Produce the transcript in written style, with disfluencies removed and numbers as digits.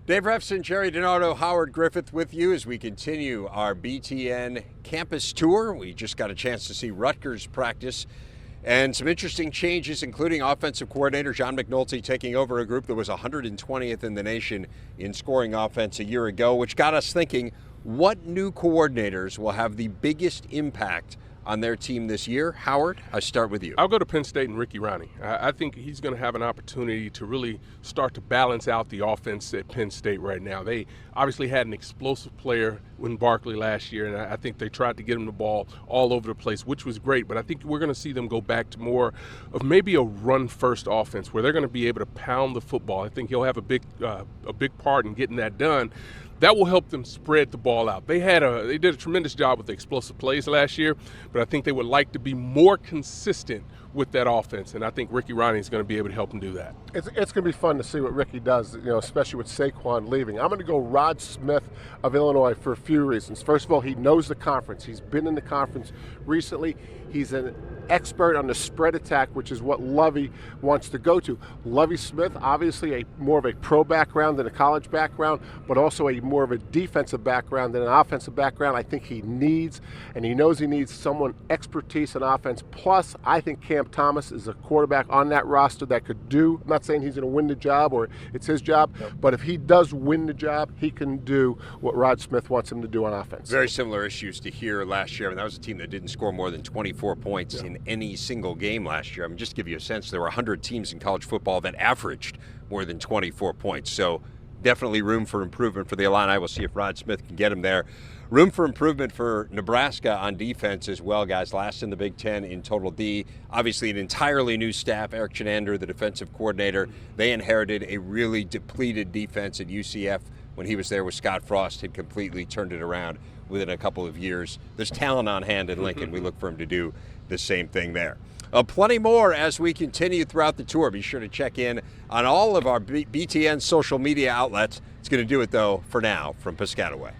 Dave Refson, Gerry DiNardo, Howard Griffith with you as we continue our BTN campus tour. We just got a chance to see Rutgers practice and some interesting changes, including offensive coordinator John McNulty taking over a group that was 120th in the nation in scoring offense a year ago, which got us thinking, what new coordinators will have the biggest impact on their team this year? Howard, I start with you. I'll go to Penn State and Ricky Ronnie. I think he's going to have an opportunity to really start to balance out the offense at Penn State right now. They obviously had an explosive player in Barkley last year, and I think they tried to get him the ball all over the place, which was great. But I think we're going to see them go back to more of maybe a run-first offense where they're going to be able to pound the football. I think he'll have a big part in getting that done. That will help them spread the ball out. They did a tremendous job with the explosive plays last year, but I think they would like to be more consistent with that offense, and I think Ricky Ronnie is going to be able to help them do that. It's going to be fun to see what Ricky does, especially with Saquon leaving. I'm going to go Rod Smith of Illinois for a few reasons. First of all, he knows the conference. He's been in the conference recently. He's an expert on the spread attack, which is what Lovie wants to go to. Lovie Smith, obviously more of a pro background than a college background, but also more of a defensive background than an offensive background. I think he needs, and he knows he needs someone expertise in offense. Plus, I think Cam Thomas is a quarterback on that roster that could do, I'm not saying he's going to win the job or it's his job, but if he does win the job, he can do what Rod Smith wants him to do on offense. Very similar issues to here last year. I mean, that was a team that didn't score more than 24 points in any single game last year. I mean, just to give you a sense, there were 100 teams in college football that averaged more than 24 points. So definitely room for improvement for the Illini. We'll see if Rod Smith can get him there. Room for improvement for Nebraska on defense as well, guys. Last in the Big Ten in total D. Obviously an entirely new staff. Eric Chenander, the defensive coordinator. They inherited a really depleted defense at UCF when he was there with Scott Frost, had completely turned it around within a couple of years. There's talent on hand in Lincoln. We look for him to do the same thing there. Plenty more as we continue throughout the tour. Be sure to check in on all of our BTN social media outlets. It's going to do it, though, for now, from Piscataway.